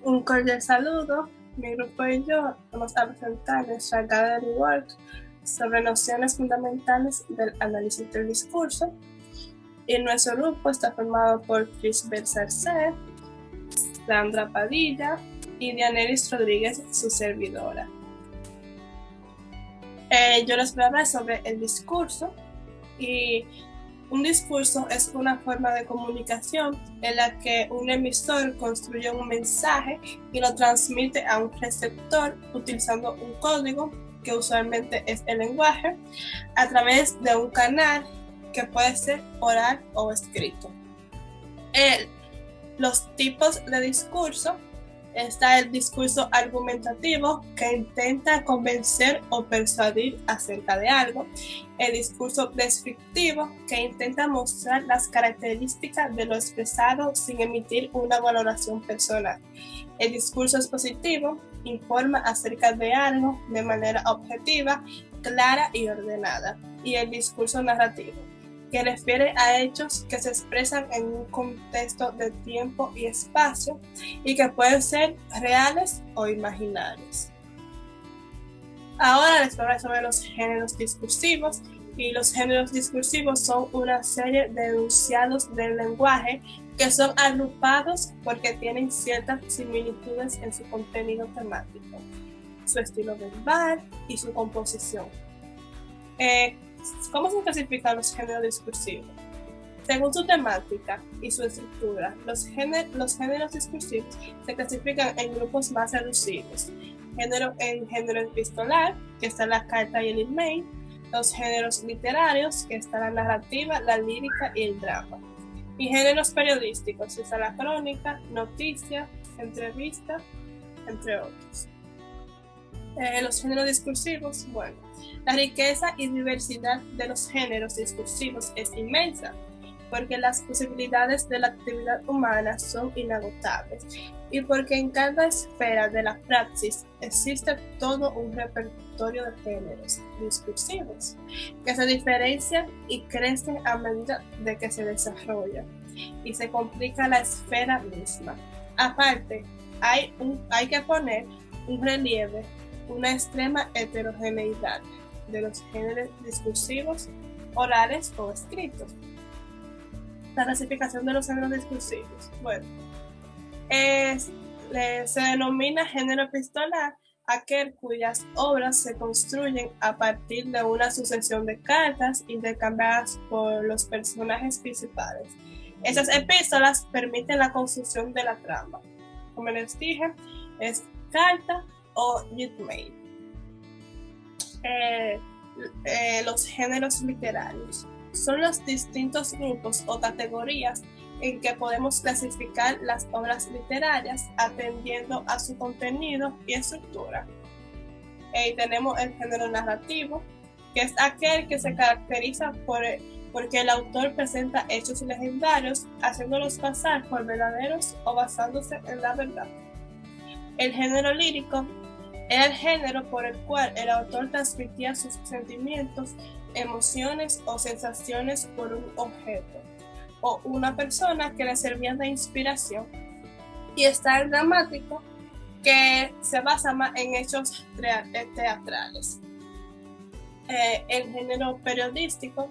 Un cordial saludo. Mi grupo y yo vamos a presentar nuestra Gallery Work sobre nociones fundamentales del análisis del discurso. Y nuestro grupo está formado por Crisbel Sarcé, Sandra Padilla y Dianeris Rodríguez, su servidora. Yo les voy a hablar sobre el discurso. Y un discurso es una forma de comunicación en la que un emisor construye un mensaje y lo transmite a un receptor utilizando un código, que usualmente es el lenguaje, a través de un canal que puede ser oral o escrito. Los tipos de discurso: está el discurso argumentativo, que intenta convencer o persuadir acerca de algo. El discurso descriptivo, que intenta mostrar las características de lo expresado sin emitir una valoración personal. El discurso expositivo informa acerca de algo de manera objetiva, clara y ordenada. Y el discurso narrativo, que refiere a hechos que se expresan en un contexto de tiempo y espacio y que pueden ser reales o imaginarios. Ahora les voy a hablar sobre los géneros discursivos. Y los géneros discursivos son una serie de enunciados del lenguaje que son agrupados porque tienen ciertas similitudes en su contenido temático, su estilo verbal y su composición. ¿Cómo se clasifican los géneros discursivos? Según su temática y su estructura, los géneros discursivos se clasifican en grupos más reducidos. Género epistolar, que está la carta y el email. Los géneros literarios, que está la narrativa, la lírica y el drama. Y géneros periodísticos, que está la crónica, noticia, entrevista, entre otros. Los géneros discursivos, bueno, la riqueza y diversidad de los géneros discursivos es inmensa, porque las posibilidades de la actividad humana son inagotables y porque en cada esfera de la praxis existe todo un repertorio de géneros discursivos que se diferencian y crecen a medida de que se desarrollan y se complica la esfera misma. Aparte, hay que poner un relieve, una extrema heterogeneidad de los géneros discursivos orales o escritos. La clasificación de los géneros discursivos. Bueno, se denomina género epistolar aquel cuyas obras se construyen a partir de una sucesión de cartas intercambiadas por los personajes principales. Esas epístolas permiten la construcción de la trama. Como les dije, es carta o mail. Los géneros literarios son los distintos grupos o categorías en que podemos clasificar las obras literarias atendiendo a su contenido y estructura. Tenemos el género narrativo, que es aquel que se caracteriza porque el autor presenta hechos legendarios, haciéndolos pasar por verdaderos o basándose en la verdad. El género lírico era el género por el cual el autor transmitía sus sentimientos, emociones o sensaciones por un objeto o una persona que le servía de inspiración. Y está el dramático, que se basa más en hechos teatrales. El género periodístico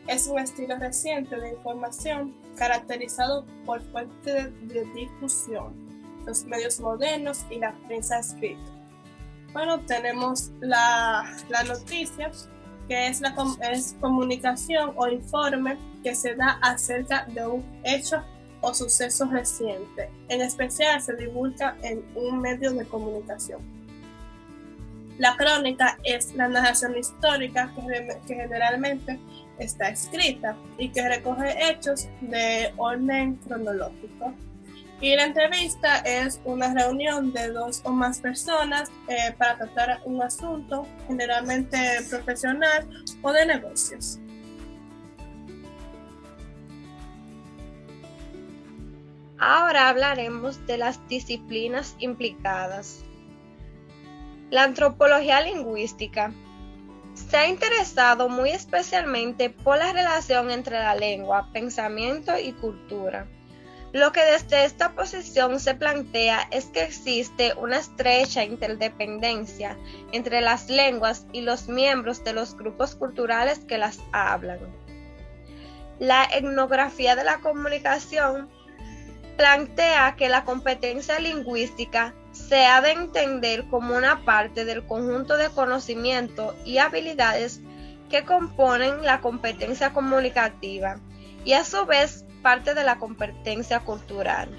es un estilo reciente de información caracterizado por fuentes de difusión, los medios modernos y la prensa escrita. Bueno, tenemos la noticia, que es comunicación o informe que se da acerca de un hecho o suceso reciente. En especial se divulga en un medio de comunicación. La crónica es la narración histórica que generalmente está escrita y que recoge hechos de orden cronológico. Y la entrevista es una reunión de dos o más personas para tratar un asunto, generalmente profesional o de negocios. Ahora hablaremos de las disciplinas implicadas. La antropología lingüística se ha interesado muy especialmente por la relación entre la lengua, pensamiento y cultura. Lo que desde esta posición se plantea es que existe una estrecha interdependencia entre las lenguas y los miembros de los grupos culturales que las hablan. La etnografía de la comunicación plantea que la competencia lingüística se ha de entender como una parte del conjunto de conocimiento y habilidades que componen la competencia comunicativa y a su vez parte de la competencia cultural.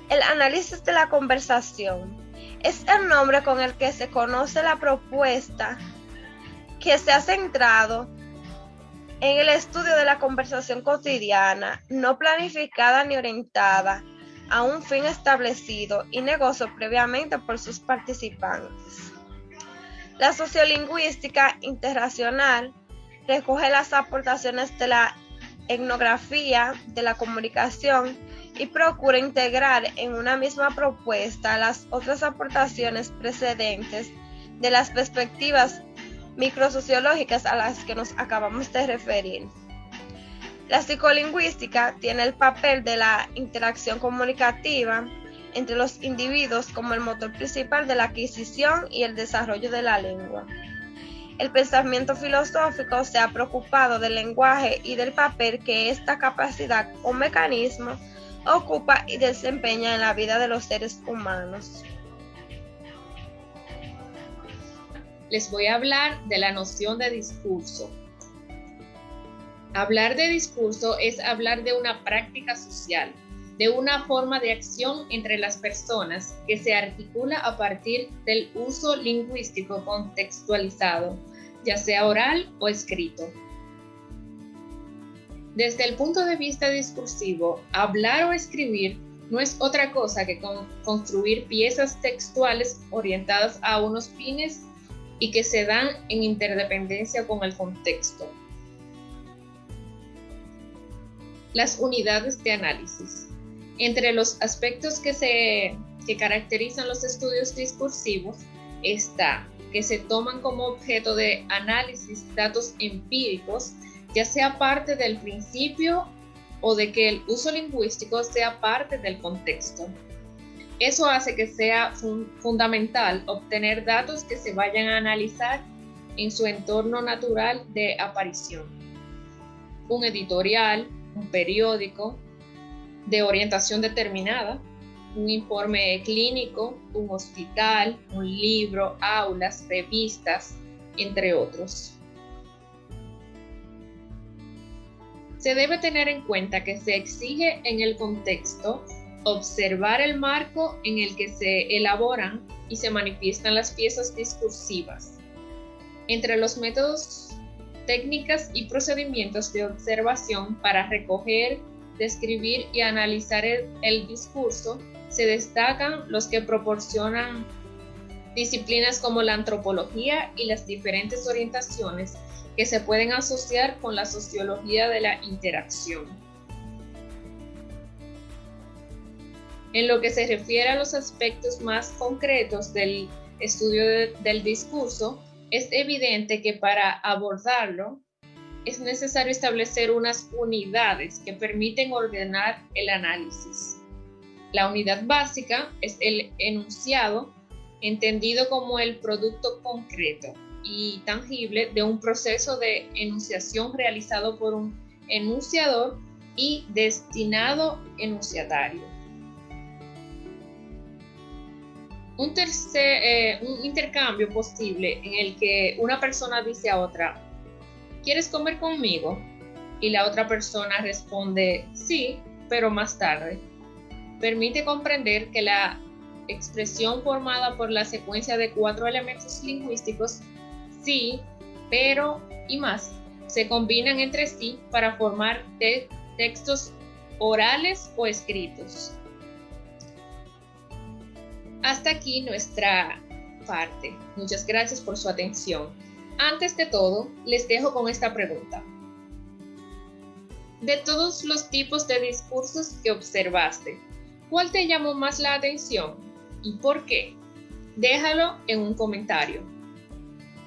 El análisis de la conversación es el nombre con el que se conoce la propuesta que se ha centrado en el estudio de la conversación cotidiana, no planificada ni orientada a un fin establecido y negocio previamente por sus participantes. La sociolingüística interracional recoge las aportaciones de la etnografía de la comunicación y procura integrar en una misma propuesta las otras aportaciones precedentes de las perspectivas microsociológicas a las que nos acabamos de referir. La psicolingüística tiene el papel de la interacción comunicativa entre los individuos como el motor principal de la adquisición y el desarrollo de la lengua. El pensamiento filosófico se ha preocupado del lenguaje y del papel que esta capacidad o mecanismo ocupa y desempeña en la vida de los seres humanos. Les voy a hablar de la noción de discurso. Hablar de discurso es hablar de una práctica social, de una forma de acción entre las personas que se articula a partir del uso lingüístico contextualizado, ya sea oral o escrito. Desde el punto de vista discursivo, hablar o escribir no es otra cosa que construir piezas textuales orientadas a unos fines y que se dan en interdependencia con el contexto. Las unidades de análisis. Entre los aspectos que caracterizan los estudios discursivos está que se toman como objeto de análisis datos empíricos, ya sea parte del principio o de que el uso lingüístico sea parte del contexto. Eso hace que sea fundamental obtener datos que se vayan a analizar en su entorno natural de aparición. Un editorial, un periódico de orientación determinada, un informe clínico, un hospital, un libro, aulas, revistas, entre otros. Se debe tener en cuenta que se exige en el contexto observar el marco en el que se elaboran y se manifiestan las piezas discursivas. Entre los métodos, técnicas y procedimientos de observación para recoger, describir y analizar el discurso, se destacan los que proporcionan disciplinas como la antropología y las diferentes orientaciones que se pueden asociar con la sociología de la interacción. En lo que se refiere a los aspectos más concretos del estudio del discurso, es evidente que para abordarlo es necesario establecer unas unidades que permiten ordenar el análisis. La unidad básica es el enunciado, entendido como el producto concreto y tangible de un proceso de enunciación realizado por un enunciador y destinado enunciatario. Un intercambio posible en el que una persona dice a otra: ¿quieres comer conmigo? Y la otra persona responde: sí, pero más tarde. Permite comprender que la expresión formada por la secuencia de 4 elementos lingüísticos, sí, pero y más, se combinan entre sí para formar textos orales o escritos. Hasta aquí nuestra parte. Muchas gracias por su atención. Antes de todo, les dejo con esta pregunta. De todos los tipos de discursos que observaste, ¿cuál te llamó más la atención y por qué? Déjalo en un comentario.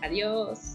Adiós.